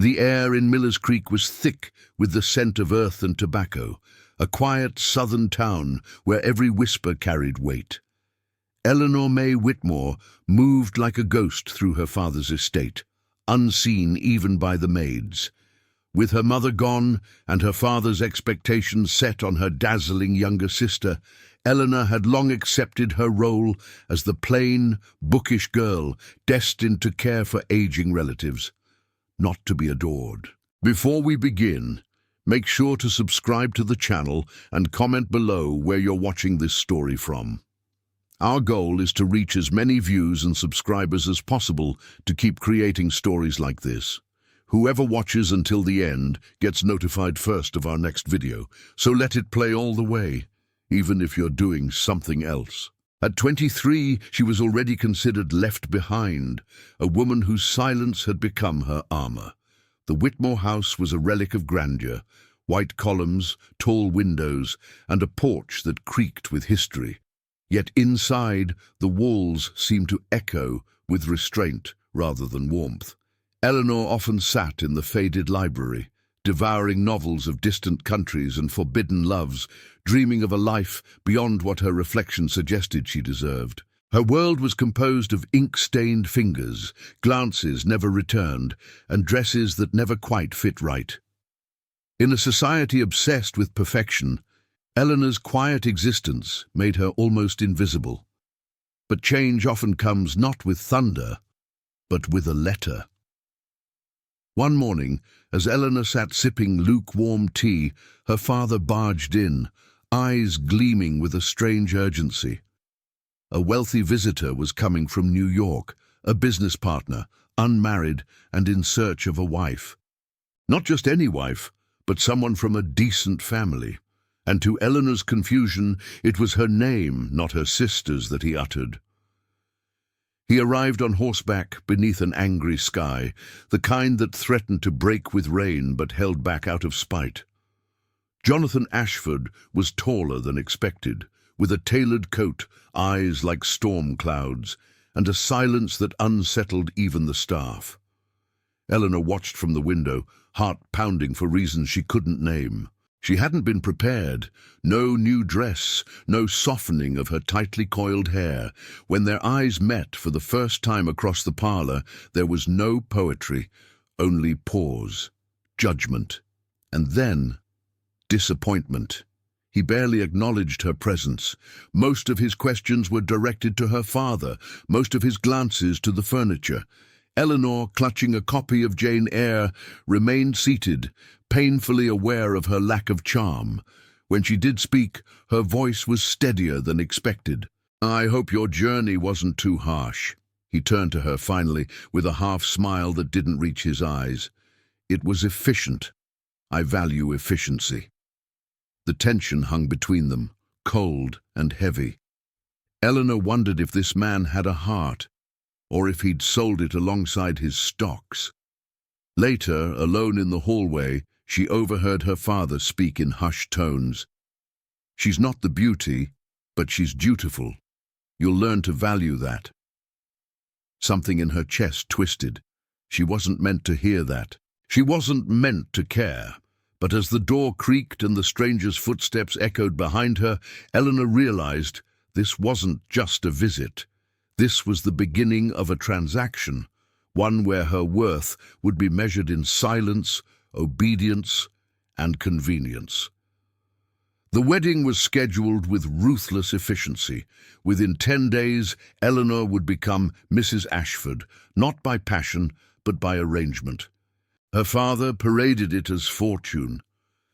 The air in Miller's Creek was thick with the scent of earth and tobacco, a quiet southern town where every whisper carried weight. Eleanor Mae Whitmore moved like a ghost through her father's estate, unseen even by the maids. With her mother gone and her father's expectations set on her dazzling younger sister, Eleanor had long accepted her role as the plain, bookish girl destined to care for aging relatives, not to be adored. Before we begin, make sure to subscribe to the channel and comment below where you're watching this story from. Our goal is to reach as many views and subscribers as possible to keep creating stories like this. Whoever watches until the end gets notified first of our next video, so let it play all the way, even if you're doing something else. At 23, she was already considered left behind, a woman whose silence had become her armor. The Whitmore house was a relic of grandeur, white columns, tall windows, and a porch that creaked with history. Yet inside, the walls seemed to echo with restraint rather than warmth. Eleanor often sat in the faded library, devouring novels of distant countries and forbidden loves, dreaming of a life beyond what her reflection suggested she deserved. Her world was composed of ink-stained fingers, glances never returned, and dresses that never quite fit right. In a society obsessed with perfection, Eleanor's quiet existence made her almost invisible. But change often comes not with thunder, but with a letter. One morning, as Eleanor sat sipping lukewarm tea, her father barged in, eyes gleaming with a strange urgency. A wealthy visitor was coming from New York, a business partner, unmarried and in search of a wife. Not just any wife, but someone from a decent family. And to Eleanor's confusion, it was her name, not her sister's, that he uttered. He arrived on horseback beneath an angry sky, the kind that threatened to break with rain but held back out of spite. Jonathan Ashford was taller than expected, with a tailored coat, eyes like storm clouds, and a silence that unsettled even the staff. Eleanor watched from the window, heart pounding for reasons she couldn't name. She hadn't been prepared, no new dress, no softening of her tightly coiled hair. When their eyes met for the first time across the parlor, there was no poetry, only pause, judgment, and then disappointment. He barely acknowledged her presence. Most of his questions were directed to her father, most of his glances to the furniture. Eleanor, clutching a copy of Jane Eyre, remained seated, painfully aware of her lack of charm. When she did speak, her voice was steadier than expected. "I hope your journey wasn't too harsh." He turned to her finally, with a half-smile that didn't reach his eyes. "It was efficient. I value efficiency." The tension hung between them, cold and heavy. Eleanor wondered if this man had a heart, or if he'd sold it alongside his stocks. Later, alone in the hallway, she overheard her father speak in hushed tones. "She's not the beauty, but she's dutiful. You'll learn to value that." Something in her chest twisted. She wasn't meant to hear that. She wasn't meant to care. But as the door creaked and the stranger's footsteps echoed behind her, Eleanor realized this wasn't just a visit. This was the beginning of a transaction, one where her worth would be measured in silence, obedience, and convenience. The wedding was scheduled with ruthless efficiency. Within 10 days, Eleanor would become Mrs. Ashford, not by passion, but by arrangement. Her father paraded it as fortune.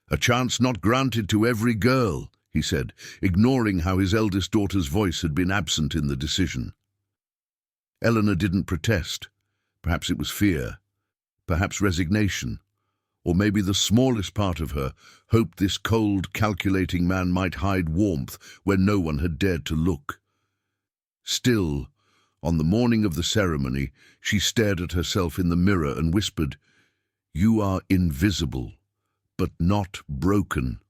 "A chance not granted to every girl," he said, ignoring how his eldest daughter's voice had been absent in the decision. Eleanor didn't protest. Perhaps it was fear, perhaps resignation, or maybe the smallest part of her hoped this cold, calculating man might hide warmth where no one had dared to look. Still, on the morning of the ceremony, she stared at herself in the mirror and whispered, "You are invisible, but not broken."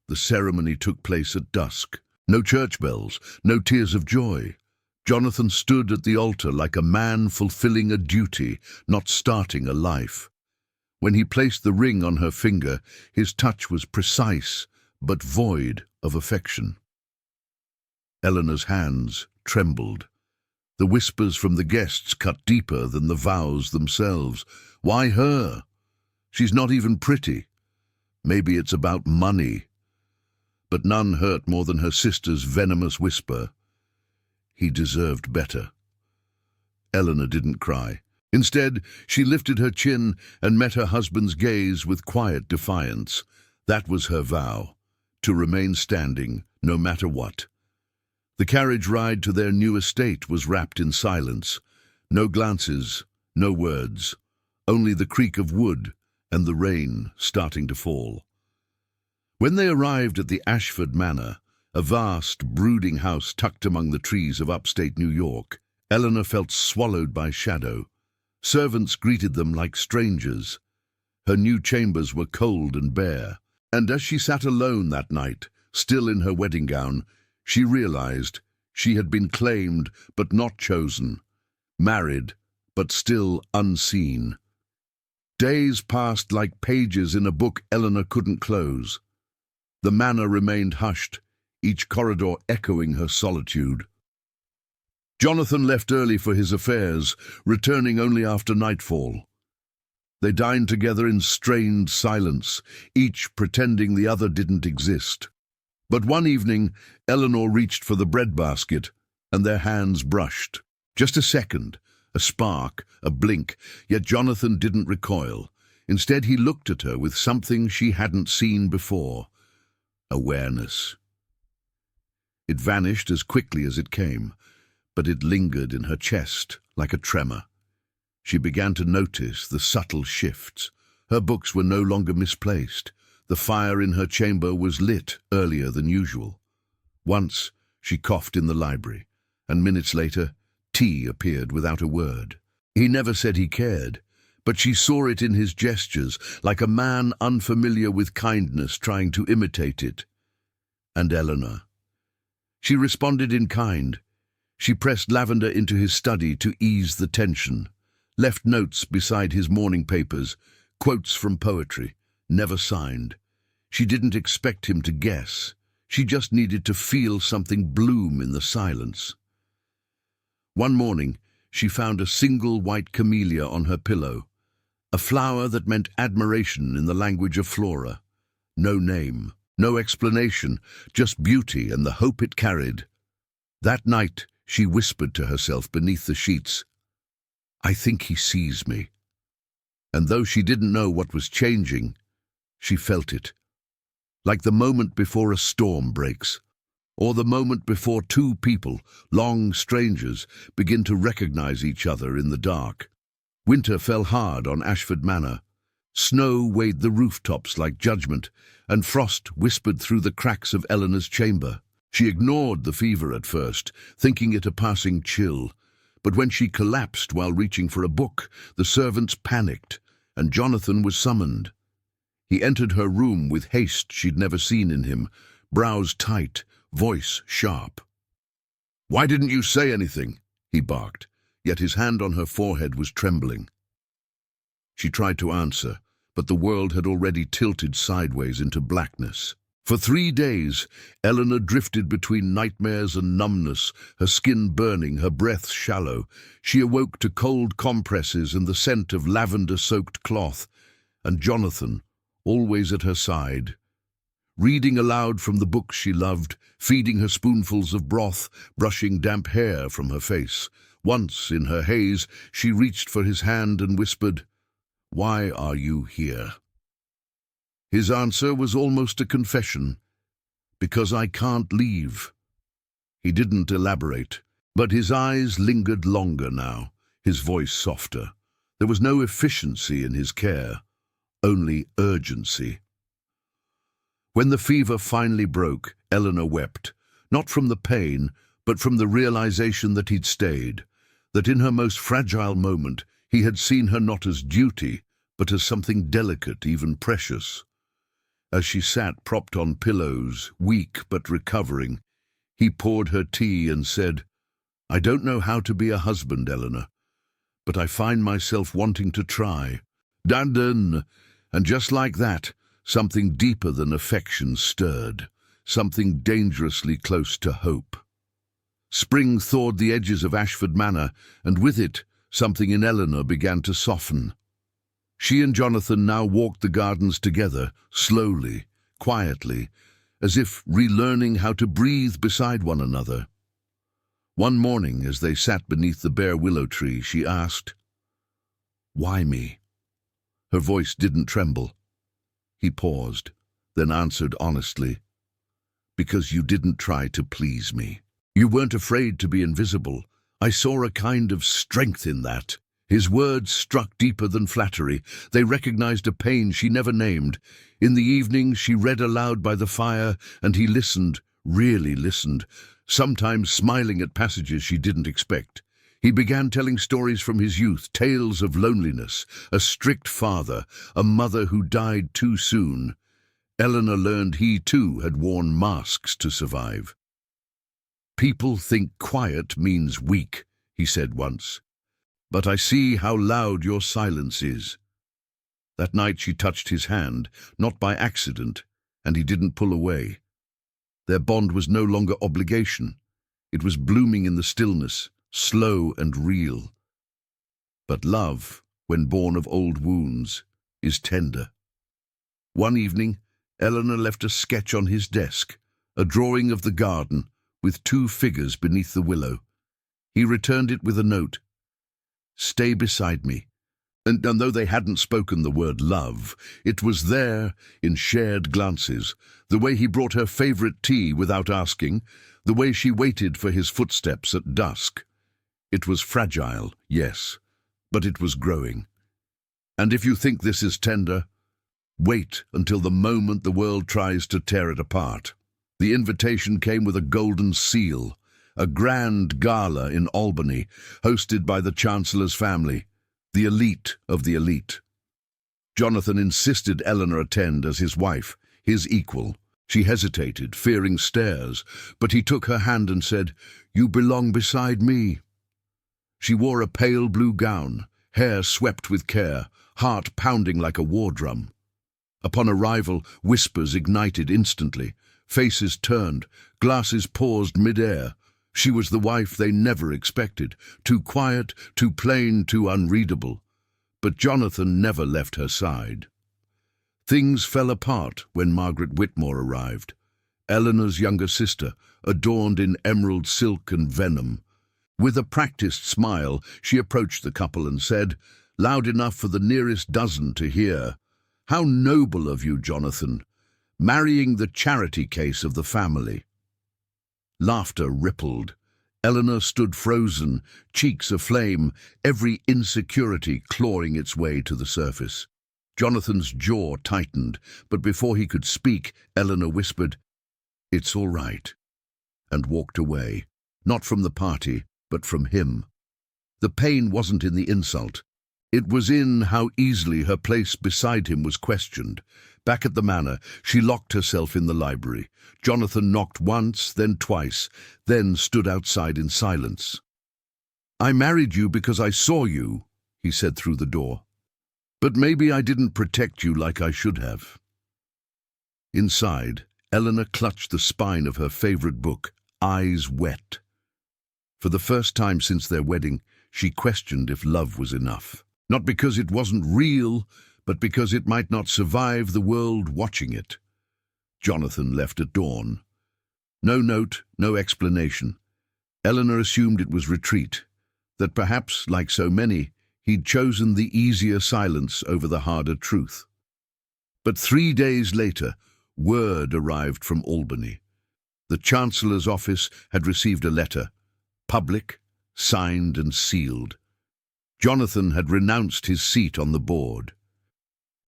The ceremony took place at dusk. No church bells, no tears of joy. Jonathan stood at the altar like a man fulfilling a duty, not starting a life. When he placed the ring on her finger, his touch was precise, but void of affection. Eleanor's hands trembled. The whispers from the guests cut deeper than the vows themselves. Why her? She's not even pretty. Maybe it's about money. But none hurt more than her sister's venomous whisper. He deserved better. Eleanor didn't cry. Instead, she lifted her chin and met her husband's gaze with quiet defiance. That was her vow, to remain standing, no matter what. The carriage ride to their new estate was wrapped in silence. No glances, no words, only the creak of wood and the rain starting to fall. When they arrived at the Ashford Manor, a vast, brooding house tucked among the trees of upstate New York, Eleanor felt swallowed by shadow. Servants greeted them like strangers. Her new chambers were cold and bare, and as she sat alone that night, still in her wedding gown, she realized she had been claimed but not chosen, married but still unseen. Days passed like pages in a book Eleanor couldn't close. The manor remained hushed, each corridor echoing her solitude. Jonathan left early for his affairs, returning only after nightfall. They dined together in strained silence, each pretending the other didn't exist. But one evening, Eleanor reached for the breadbasket, and their hands brushed. Just a second, a spark, a blink, yet Jonathan didn't recoil. Instead, he looked at her with something she hadn't seen before. Awareness. It vanished as quickly as it came, but it lingered in her chest like a tremor. She began to notice the subtle shifts. Her books were no longer misplaced. The fire in her chamber was lit earlier than usual. Once, she coughed in the library, and minutes later, tea appeared without a word. He never said he cared, but she saw it in his gestures, like a man unfamiliar with kindness trying to imitate it. And Eleanor. She responded in kind. She pressed lavender into his study to ease the tension, left notes beside his morning papers, quotes from poetry, never signed. She didn't expect him to guess. She just needed to feel something bloom in the silence. One morning, she found a single white camellia on her pillow, a flower that meant admiration in the language of Flora. No name, no explanation, just beauty and the hope it carried. That night, she whispered to herself beneath the sheets, "I think he sees me." And though she didn't know what was changing, she felt it. Like the moment before a storm breaks, or the moment before two people, long strangers, begin to recognize each other in the dark. Winter fell hard on Ashford Manor. Snow weighed the rooftops like judgment, and frost whispered through the cracks of Eleanor's chamber. She ignored the fever at first, thinking it a passing chill. But when she collapsed while reaching for a book, the servants panicked, and Jonathan was summoned. He entered her room with haste she'd never seen in him, brows tight, voice sharp. "Why didn't you say anything?" he barked, yet his hand on her forehead was trembling. She tried to answer, but the world had already tilted sideways into blackness. For 3 days, Eleanor drifted between nightmares and numbness, her skin burning, her breath shallow. She awoke to cold compresses and the scent of lavender-soaked cloth, and Jonathan, always at her side, reading aloud from the books she loved, feeding her spoonfuls of broth, brushing damp hair from her face. Once, in her haze, she reached for his hand and whispered, "Why are you here?" His answer was almost a confession. "Because I can't leave." He didn't elaborate, but his eyes lingered longer now, his voice softer. There was no efficiency in his care, only urgency. When the fever finally broke, Eleanor wept, not from the pain, but from the realization that he'd stayed, that in her most fragile moment he had seen her not as duty, but as something delicate, even precious. As she sat propped on pillows, weak but recovering, he poured her tea and said, "I don't know how to be a husband, Eleanor, but I find myself wanting to try. Dun, and just like that, something deeper than affection stirred, something dangerously close to hope. Spring thawed the edges of Ashford Manor, and with it, something in Eleanor began to soften. She and Jonathan now walked the gardens together, slowly, quietly, as if relearning how to breathe beside one another. One morning, as they sat beneath the bare willow tree, she asked, "Why me?" Her voice didn't tremble. He paused, then answered honestly, "Because you didn't try to please me. You weren't afraid to be invisible. I saw a kind of strength in that." His words struck deeper than flattery. They recognized a pain she never named. In the evening, she read aloud by the fire, and he listened, really listened, sometimes smiling at passages she didn't expect. He began telling stories from his youth, tales of loneliness, a strict father, a mother who died too soon. Eleanor learned he too had worn masks to survive. "People think quiet means weak," he said once. "But I see how loud your silence is." That night she touched his hand, not by accident, and he didn't pull away. Their bond was no longer obligation. It was blooming in the stillness, slow and real. But love, when born of old wounds, is tender. One evening, Eleanor left a sketch on his desk, a drawing of the garden, with 2 figures beneath the willow. He returned it with a note, "Stay beside me." And though they hadn't spoken the word love, it was there in shared glances, the way he brought her favorite tea without asking, the way she waited for his footsteps at dusk. It was fragile, yes, but it was growing. And if you think this is tender, wait until the moment the world tries to tear it apart. The invitation came with a golden seal, a grand gala in Albany, hosted by the Chancellor's family, the elite of the elite. Jonathan insisted Eleanor attend as his wife, his equal. She hesitated, fearing stares, but he took her hand and said, "You belong beside me." She wore a pale blue gown, hair swept with care, heart pounding like a war drum. Upon arrival, whispers ignited instantly, faces turned, glasses paused mid-air. She was the wife they never expected, too quiet, too plain, too unreadable. But Jonathan never left her side. Things fell apart when Margaret Whitmore arrived, Eleanor's younger sister, adorned in emerald silk and venom. With a practiced smile, she approached the couple and said, loud enough for the nearest dozen to hear, "How noble of you, Jonathan, marrying the charity case of the family." Laughter rippled. Eleanor stood frozen, cheeks aflame, every insecurity clawing its way to the surface. Jonathan's jaw tightened, but before he could speak, Eleanor whispered, "It's all right," and walked away, not from the party, but from him. The pain wasn't in the insult. It was in how easily her place beside him was questioned. Back at the manor, she locked herself in the library. Jonathan knocked once, then twice, then stood outside in silence. "I married you because I saw you," he said through the door. "But maybe I didn't protect you like I should have." Inside, Eleanor clutched the spine of her favorite book, eyes wet. For the first time since their wedding, she questioned if love was enough. Not because it wasn't real, but because it might not survive the world watching it. Jonathan left at dawn. No note, no explanation. Eleanor assumed it was retreat, that perhaps, like so many, he'd chosen the easier silence over the harder truth. But 3 days later, word arrived from Albany. The Chancellor's office had received a letter, public, signed and sealed. Jonathan had renounced his seat on the board.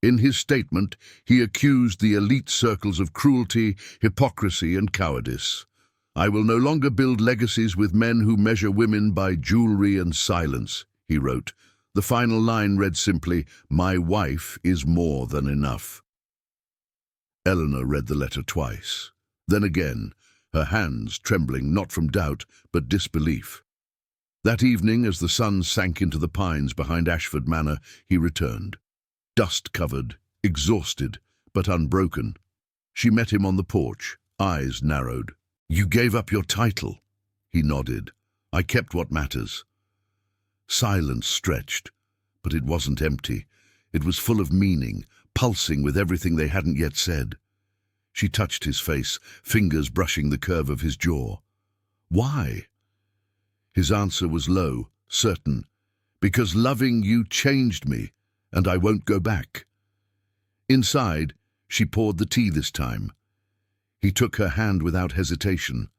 In his statement, he accused the elite circles of cruelty, hypocrisy and cowardice. "I will no longer build legacies with men who measure women by jewelry and silence," he wrote. The final line read simply, "My wife is more than enough." Eleanor read the letter twice, then again, her hands trembling not from doubt but disbelief. That evening, as the sun sank into the pines behind Ashford Manor, he returned. dust-covered, exhausted, but unbroken. She met him on the porch, eyes narrowed. "You gave up your title." He nodded. "I kept what matters." Silence stretched, but it wasn't empty. It was full of meaning, pulsing with everything they hadn't yet said. She touched his face, fingers brushing the curve of his jaw. "Why?" His answer was low, certain. "Because loving you changed me, and I won't go back." Inside, she poured the tea this time. He took her hand without hesitation.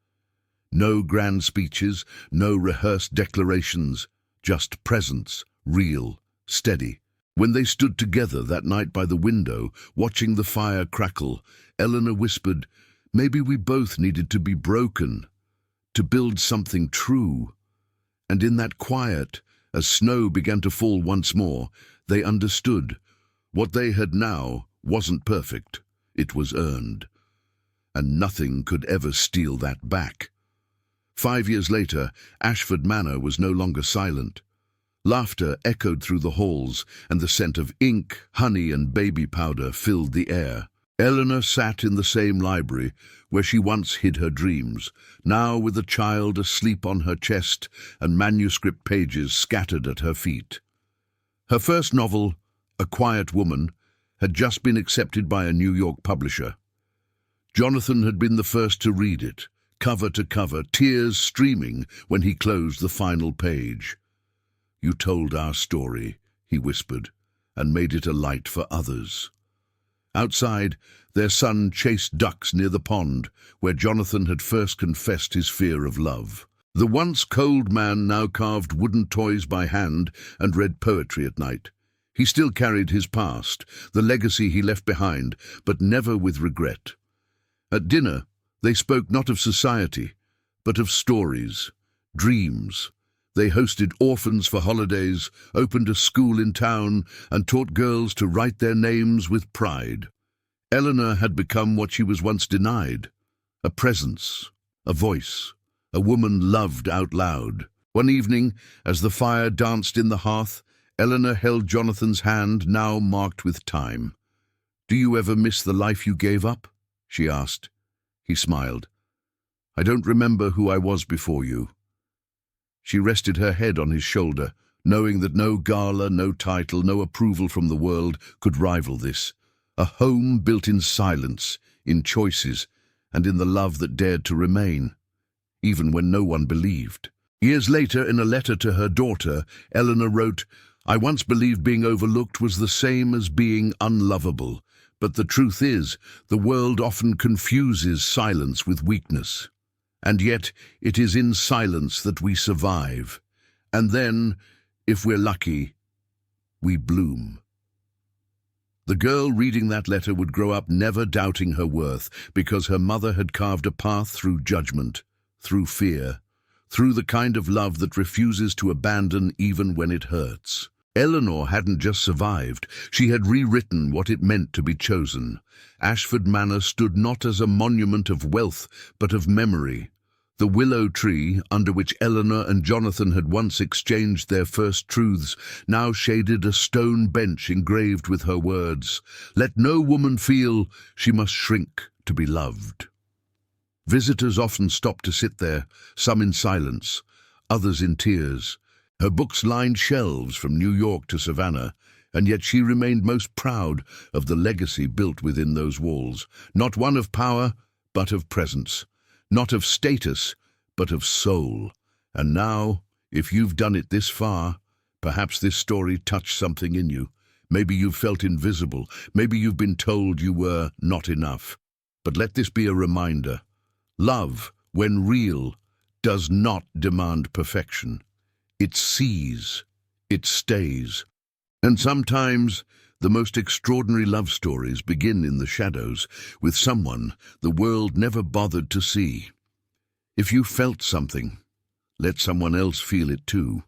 No grand speeches, no rehearsed declarations, just presence, real, steady. When they stood together that night by the window, watching the fire crackle, Eleanor whispered, "Maybe we both needed to be broken, to build something true." And in that quiet, as snow began to fall once more, they understood. What they had now wasn't perfect, it was earned. And nothing could ever steal that back. 5 years later, Ashford Manor was no longer silent. Laughter echoed through the halls, and the scent of ink, honey, and baby powder filled the air. Eleanor sat in the same library where she once hid her dreams, now with a child asleep on her chest and manuscript pages scattered at her feet. Her first novel, A Quiet Woman, had just been accepted by a New York publisher. Jonathan had been the first to read it, cover to cover, tears streaming when he closed the final page. "You told our story," he whispered, "and made it a light for others." Outside, their son chased ducks near the pond, where Jonathan had first confessed his fear of love. The once cold man now carved wooden toys by hand and read poetry at night. He still carried his past, the legacy he left behind, but never with regret. At dinner, they spoke not of society, but of stories, dreams. They hosted orphans for holidays, opened a school in town, and taught girls to write their names with pride. Eleanor had become what she was once denied, a presence, a voice, a woman loved out loud. One evening, as the fire danced in the hearth, Eleanor held Jonathan's hand, now marked with time. "Do you ever miss the life you gave up?" she asked. He smiled. "I don't remember who I was before you." She rested her head on his shoulder, knowing that no gala, no title, no approval from the world could rival this. A home built in silence, in choices, and in the love that dared to remain, even when no one believed. Years later, in a letter to her daughter, Eleanor wrote, "I once believed being overlooked was the same as being unlovable, but the truth is, the world often confuses silence with weakness. And yet, it is in silence that we survive. And then, if we're lucky, we bloom." The girl reading that letter would grow up never doubting her worth, because her mother had carved a path through judgment, through fear, through the kind of love that refuses to abandon even when it hurts. Eleanor hadn't just survived, she had rewritten what it meant to be chosen. Ashford Manor stood not as a monument of wealth, but of memory. The willow tree, under which Eleanor and Jonathan had once exchanged their first truths, now shaded a stone bench engraved with her words, "Let no woman feel she must shrink to be loved." Visitors often stopped to sit there, some in silence, others in tears. Her books lined shelves from New York to Savannah, and yet she remained most proud of the legacy built within those walls, not one of power, but of presence, not of status, but of soul. And now, if you've done it this far, perhaps this story touched something in you. Maybe you've felt invisible, maybe you've been told you were not enough. But let this be a reminder. Love, when real, does not demand perfection. It sees, it stays. And sometimes the most extraordinary love stories begin in the shadows, with someone the world never bothered to see. If you felt something, let someone else feel it too.